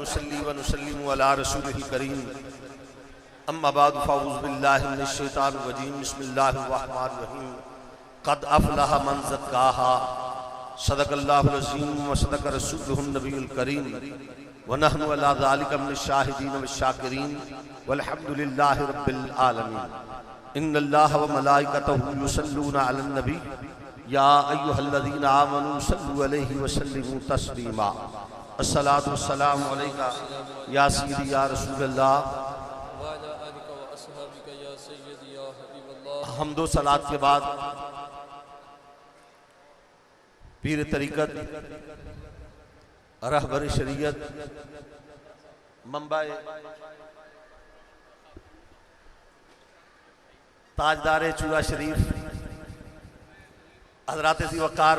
नुसल्ली व नुसल्लिमु अला रसूलिल करीम अम्मा बाद फ़अऊज़ु बिल्लाहि मिनश शैतानिर रजीम बिस्मिल्लाहिर रहमानिर रहीम क़द अफ़लह मन ज़क्काहा सदक़ल्लाहुल अज़ीम व सदक़ रसूलुहुन नबियुल करीम व नहनु अला ज़ालिका मिनश शाहिदीन व शाकिरीन वल्हम्दुलिल्लाहि रब्बिल आलमीन। इन्नल्लाहा व मलाइकतहु युसल्लूना अलन नबी या अय्युहल्लज़ीना आमनू सल्लु अलैहि व सल्लिमू तस्लीमा। अस्सलातु वस्सलामु अलैका या सय्यदी या रसूलल्लाह। हम्दो सलात के बाद पीर तरीक़त रहबर शरीयत मंबाए ताजदार चूड़ा शरीफ हज़रात ज़ी वक़ार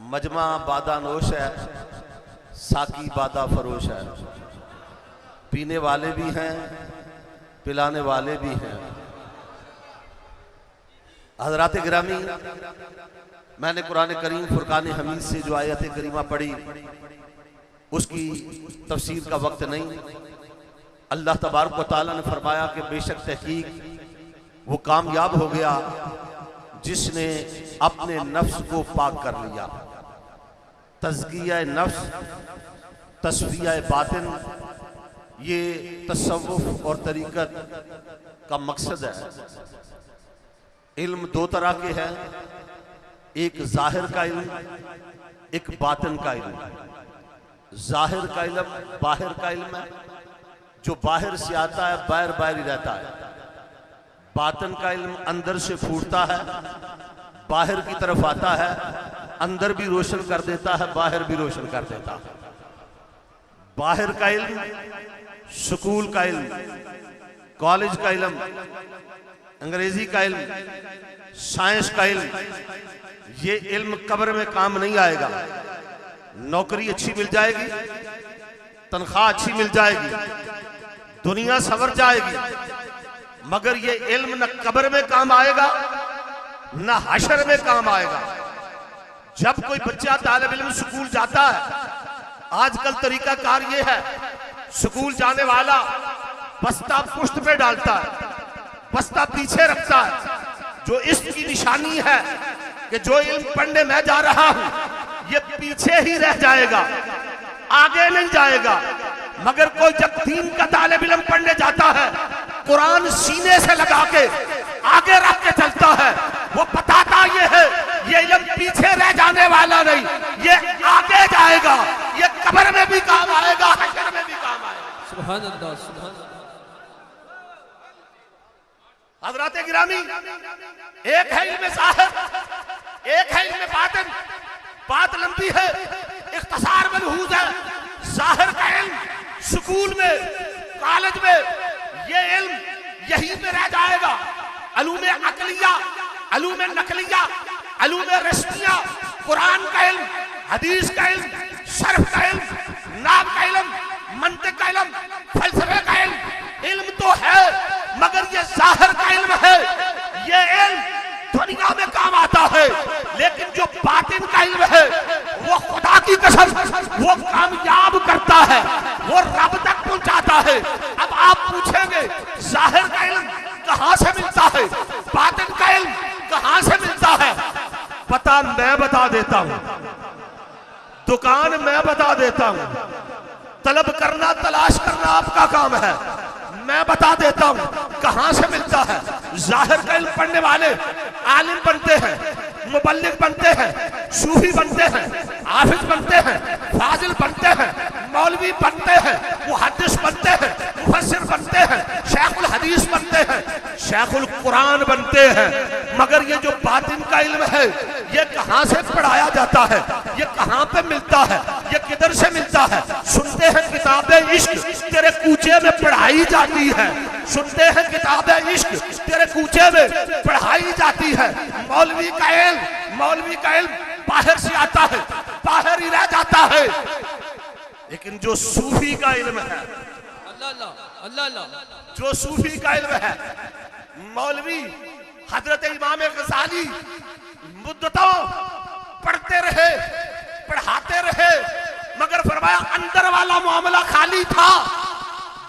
मजमा बादा नोश है, साकी बादा फरोश है। पीने वाले भी हैं, पिलाने वाले भी हैं। हज़रात गिरामी, मैंने कुरान करीम फुरकान हमीद से जो आयत करीमा पढ़ी उसकी तफसीर का वक्त नहीं। अल्लाह तबारक व तआला ने फरमाया कि बेशक तहकीक वो कामयाब हो गया जिसने अपने नफ्स को पाक कर लिया। तज़किया नफ्स, तस्फिया बातिन, ये तसव्वुफ और तरीक़त का मकसद है। इल्म दो तरह के हैं, एक जाहिर का इल्म, एक बातिन का इल्म। जाहिर का इल्म बाहर का इल्म है, जो बाहर से आता है बाहर बाहर ही रहता है। बातिन का इल्म अंदर से फूटता है, बाहर की तरफ आता है, अंदर भी रोशन कर देता है, बाहर भी रोशन कर देता है। बाहर का इल्म, स्कूल का इल्म, कॉलेज का इल्म, अंग्रेजी का इल्म, साइंस का इल्म, ये इल्म कब्र में काम नहीं आएगा। नौकरी अच्छी मिल जाएगी, तनख्वाह अच्छी मिल जाएगी, दुनिया संवर जाएगी, मगर ये इल्म न कब्र में काम आएगा न हशर में काम आएगा। जब कोई बच्चा तालिब इल्म स्कूल जाता है, आजकल तरीका कार ये है, स्कूल जाने वाला बस्ता पुश्त पे डालता है, बस्ता पीछे रखता है, जो इसकी निशानी है कि जो इल्म पढ़ने मैं जा रहा हूं ये पीछे ही रह जाएगा, आगे नहीं जाएगा। मगर कोई जब दीन का तालिब इल्म पढ़ने जाता है, कुरान सीने से लगा के आगे रख के चलता है, वो बताता ये है ये इल्म पीछे रह जाने वाला नहीं, ये आगे जाएगा, ये कब्र में भी काम आएगा, हश्र में भी काम आएगा। सुभान अल्लाह, सुभान अल्लाह। हज़रात गिरामी, एक है इल्म ज़ाहिर, एक है इल्म बातिन। बात लंबी है, इख्तिसार मलहूज है। ज़ाहिर का इल्म स्कूल में, कॉलेज में, ये इल्म यहीं पे रह जाएगा। अलूम अकलिया, अलूम नकलिया, अलूम रस्मिया, कुरान का इल्म, हदीस का इल्म, शर्फ का इल्म, नाम का इल्म, मंतिक का इल्म, फलसफे का इल्म। इल्म तो है मगर ये ज़ाहिर का इल्म है, ये इल्म दुनिया में काम आता है, लेकिन जो बातिन का इल्म है वो खुदा की कसम वो कामयाब करता है, वो रब तक पहुंचाता है। अब आप पूछेंगे ज़ाहिर का इल्म कहां से मिलता है, बातिन का इल्म कहां से मिलता है? पता मैं बता देता हूं, दुकान मैं बता देता हूं, तलब करना तलाश करना आपका काम है। मैं बता देता हूं कहां से मिलता है। ज़ाहिर का इल्म पढ़ने वाले आलिम बनते हैं, मुबल्लिग बनते हैं, सूफी बनते हैं, हाफिज बनते हैं, फाजिल बनते हैं, मौलवी बनते हैं, मुहद्दिस बनते हैं, मुफस्सिर बनते हैं, शेखुल हदीस बनते हैं, शेखुल कुरान बनते हैं। मगर ये जो बातिन का इल्म है ये कहां से पढ़ाया जाता है, ये कहां पे मिलता है, ये किधर से मिलता है? सुनते हैं किताबें इश्क तेरे कूचे में पढ़ाई जाती है, सुनते हैं किताबें इश्क तेरे कूचे में पढ़ाई जाती है। मौलवी का इल्म बाहर से आता है, बाहर ही रह जाता है। लेकिन जो सूफी का इल्म है, अल्लाह अल्लाह, जो सूफी का इल्म है, मौलवी हजरत इमाम गज़ाली मुद्दतों पढ़ते रहे, पढ़ाते रहे, मगर फरमाया अंदर वाला मामला खाली था,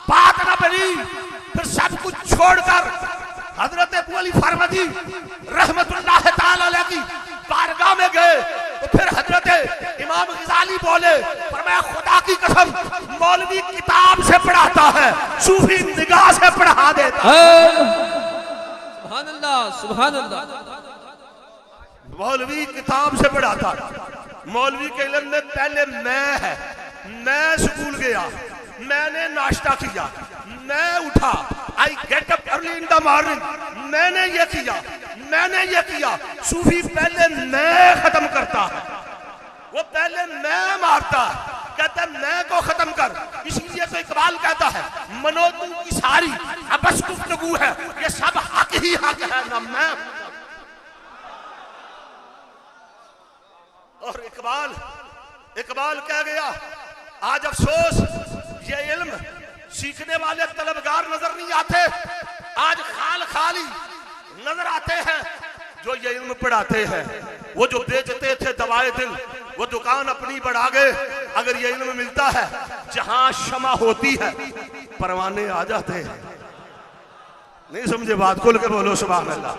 बात ना बनी। फिर सब कुछ छोड़कर हजरत अबू अली फरमदी रहमतुल्लाह ताला अलैह की बारगाह में गए। तो फिर हजरत इमाम गजाली बोले, फरमाया खुदा की कसम मौलवी किताब से पढ़ाता है, सूफी निगाह से पढ़ा देता है। सुभान अल्लाह, सुभान अल्लाह। मौलवी किताब से पढ़ाता, मौलवी के इल्म में पहले मैं स्कूल गया, मैंने नाश्ता किया, मैं उठा, I get up early in the morning, मैंने ये किया, मैंने ये किया। सूफी पहले मैं खत्म करता है, वो पहले मैं मारता है, कहता है मैं को खत्म कर। इसीलिए तो इकबाल कहता है मनोतू की सारी अबस गुफ्तगू है, ये सब हक ही हक है ना मैं। और इकबाल कह गया, आज अफसोस ये इल्म सीखने वाले तलबगार नजर नहीं आते, आज खाली नजर आते हैं जो ये इल्म पढ़ाते हैं। वो जो बेचते थे दवाए दिल, वो दुकान अपनी बढ़ा गए। अगर ये इल्म मिलता है, जहां शमा होती है परवाने आ जाते हैं। नहीं समझे बात, खुल के बोलो सुभान अल्लाह,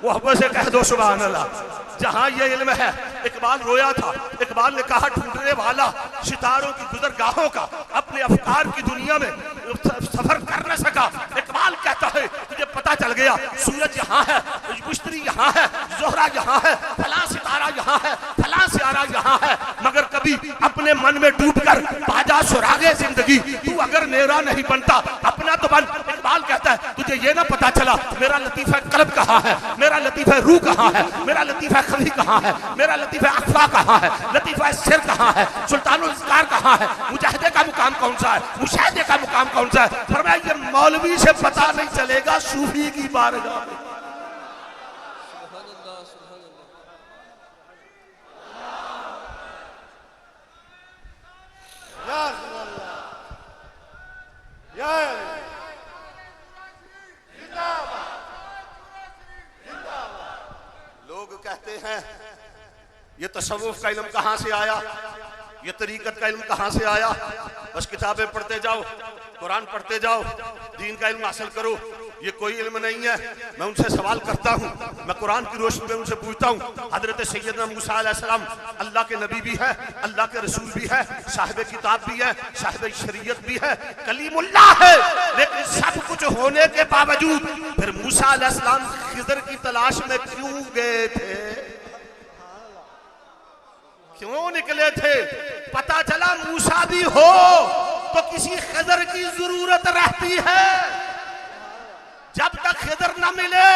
वो हवा से कह दो सुभान अल्लाह। जहां ये इल्म है, इकबाल रोया था, इकबाल ने कहा ढूंढने वाला सितारों की गुजरगाहों का अपने अफकार की दुनिया में सफर कर न सका। इकबाल कहता है तुझे पता चल गया सूरज यहाँ है, मुश्तरी यहाँ है, जोहरा यहाँ है, फला सितारा यहाँ है, फला सितारा यहाँ है, मगर कभी अपने मन में डूब कर बाजा सुरागे जिंदगी, तू अगर मेरा नहीं बनता अपना तो बन। इकबाल कहता है तुझे ये ना पता चला मेरा लतीफा कल्ब कहाँ है, मेरा लतीफा रूह कहाँ है, मेरा लतीफा खली कहाँ है, मेरा लतीफा अख्फा कहाँ है, लतीफा सिर कहाँ है, सुल्तानुल इस्कार कहाँ है, मुजाहिदे का मुकाम कौन सा है, मुशाहिदे का मुकाम कौन सा है। फरमाया ये मौलवी से पता नहीं चलेगा सूफी की बारगाह में। लोग कहते हैं ये तसव्वुफ का इल्म कहां से आया, ये तरीकत का इल्म कहां से आया। बस किताबें पढ़ते जाओ, कुरान पढ़ते जाओ, दीन का इल्म हासिल करो, ये कोई इल्म नहीं है। मैं उनसे सवाल करता हूँ, मैं कुरान की रोशनी में उनसे पूछता हूँ। हजरत सैयदना मूसा अलैहिस्सलाम अल्लाह के नबी भी है, अल्लाह के रसूल भी है, साहिब किताब भी है, साहिब शरीयत भी है, कलीमुल्लाह है, लेकिन सब कुछ होने के बावजूद फिर मूसा अलैहिस्सलाम खिज़र की तलाश में क्यों गए थे, क्यों निकले थे? पता चला मूसा भी हो तो किसी खिज़र की जरूरत रहती है। जब तक खिज़र न मिले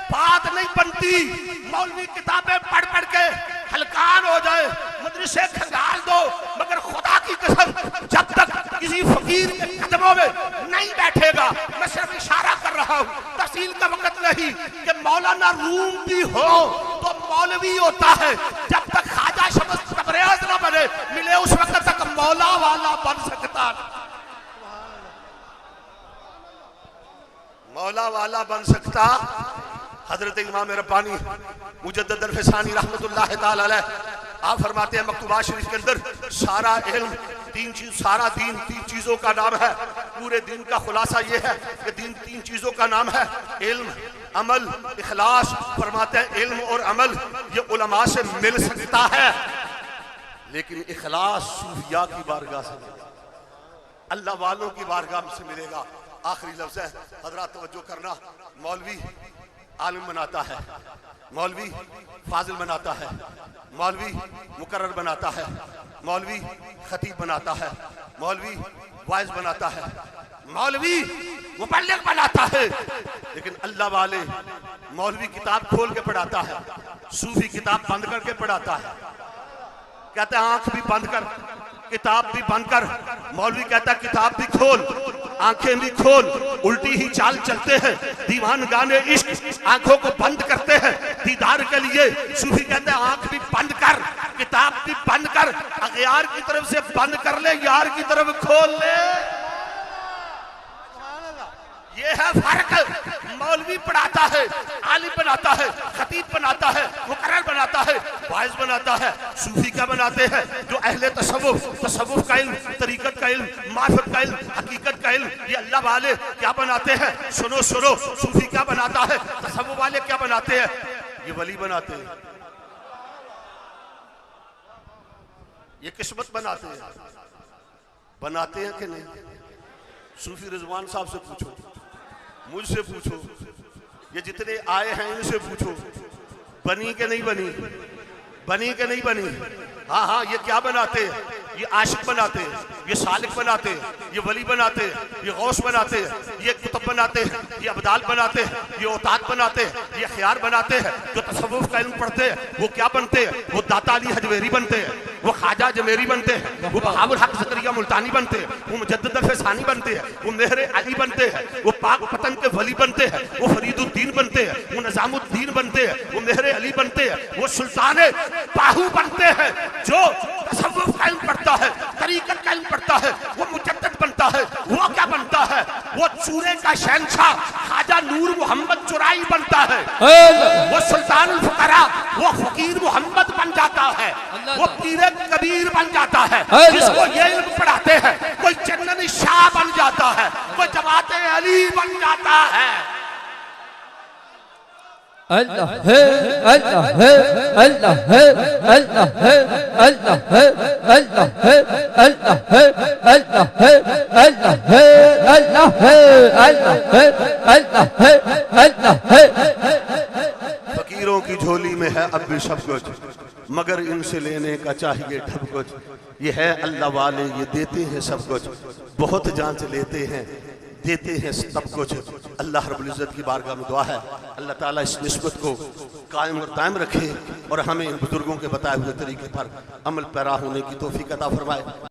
बात नहीं बनती। मौलवी किताबें पढ़ पढ़ के हलकान हो जाए, मदरसे खंगाल दो, मगर खुदा की कसम जब तक किसी फकीर के कदमों में नहीं बैठेगा, मैं सिर्फ इशारा कर रहा हूँ, तफसील का वक्त नहीं, कि मौलाना रूम भी हो तो मौलवी होता है। जब तक ख्वाजा शमस तबरेज न बने मिले उस वक्त तक मौला वाला बन सकता, मौला वाला बन सकता। हजरत इमाम रब्बानी मुजद्दिद अल-फिसानी रहमतुल्लाह ताला अलैह आप फरमाते हैं मकतूबा शरीफ के अंदर सारा इल्म सारा दीन तीन चीजों का नाम है। पूरे दिन का खुलासा ये है कि दीन तीन चीजों का नाम है, इल्म, अमल, इखलास। फरमाते हैं इल्म और अमल ये उलमा से मिल सकता है, लेकिन इखलास सूफिया की बारगाह से मिलेगा, अल्लाह वालों की बारगाह से मिलेगा। आखिरी लफ्ज है, हजरात तवज्जो करना, मौलवी आलिम बनाता है, मौलवी फाजिल बनाता है, मौलवी मुकर्रर बनाता है, मौलवी खतीब बनाता है, मौलवी वाइज बनाता है, मौलवी मुबल्लिग बनाता है, लेकिन अल्लाह वाले मौलवी किताब खोल के पढ़ाता है, सूफी किताब बंद करके पढ़ाता है। कहते हैं आंख भी बंद कर, किताब भी बंद कर। मौलवी कहता है किताब भी खोल, आंखें भी खोल, उल्टी ही चाल चलते हैं, दीवान गाने इश्क आंखों को बंद करते हैं दीदार के लिए। सूफी कहते हैं आंख भी बंद कर, किताब भी बंद कर, अगयार की तरफ से बंद कर ले, यार की तरफ खोल ले। ये है फर्क। मौलवी पढ़ाता है, आलिम बनाता है, खतीब बनाता है, मुकर्रर बनाता है, वाइज बनाता है। सूफी क्या बनाते हैं? जो अहले तसव्वुफ का इल्म, तरीकत का इल्म, मारिफत का इल्म, हकीकत का इल्म, ये अल्लाह वाले क्या बनाते हैं? सुनो सुनो, सूफी क्या बनाता है? तसव्वुफ वाले क्या बनाते हैं? ये वली बनाते हैं, ये किस्मत बनाते हैं कि नहीं? सूफी रिजवान साहब से पूछो, मुझसे पूछो, ये जितने आए हैं इनसे पूछो, बनी के नहीं बनी, बनी के नहीं बनी? हाँ हाँ, ये क्या बनाते हैं? ये आशिक बनाते हैं, ये सालिक बनाते हैं, ये वली बनाते हैं, ये गौस बनाते हैं, ये कुतुब बनाते हैं, ये अबदाल बनाते हैं, ये औताद बनाते हैं, ये ख्यार बनाते हैं। जो तसव्वुफ का इल्म पढ़ते हैं वो क्या बनते हैं? वो दाता अली हजवेरी बनते हैं, वो ख्वाजा जमेरी बनते हैं, वो बहाउल हक ज़करिया मुल्तानी बनते हैं, वो मुजद्दिद फ़ैसानी बनते हैं, वो मेहर अली बनते हैं, वो पाक पतन के वली बनते हैं, वो फरीदुद्दीन बनते हैं, वो निज़ामुद्दीन बनते हैं, वो मेहर अली बनते हैं, वो सुल्तान बाहू बनते हैं। जो तसव्वुफ का इल्म पढ़ता है, तरीकत का इल्म पढ़ता है, वो मुजद्दिद बनता है। वो क्या बनता है? वो चूरे का शहंशाह ख्वाजा नूर मोहम्मद चुराई बनता है। वो सुल्तान उल फुकरा, वो फकीर मोहम्मद बन जाता है, वो पीर कबीर बन जाता है। जिसको ये इल्म पढ़ाते हैं कोई चन्नन शाह बन जाता है, कोई जमाते अली बन जाता है। अल्लाह है, अल्लाह है, अल्लाह है, अल्लाह है, अल्लाह है, अल्लाह है, अल्लाह है, अल्लाह है, अल्लाह है, अल्लाह है, अल्लाह है, अल्लाह है, अल्लाह है। फकीरों की झोली में है अब भी सब कुछ, मगर इनसे लेने का चाहिए ठब कुछ। ये है अल्लाह वाले, ये देते हैं सब कुछ, बहुत जांच लेते हैं, देते हैं सब कुछ। अल्लाह रब्बुल इज़्ज़त की बारगाह में दुआ है अल्लाह ताला इस निस्बत को कायम और दायम रखे और हमें इन बुजुर्गों के बताए हुए तरीके पर अमल पैरा होने की तौफीक अता फरमाए।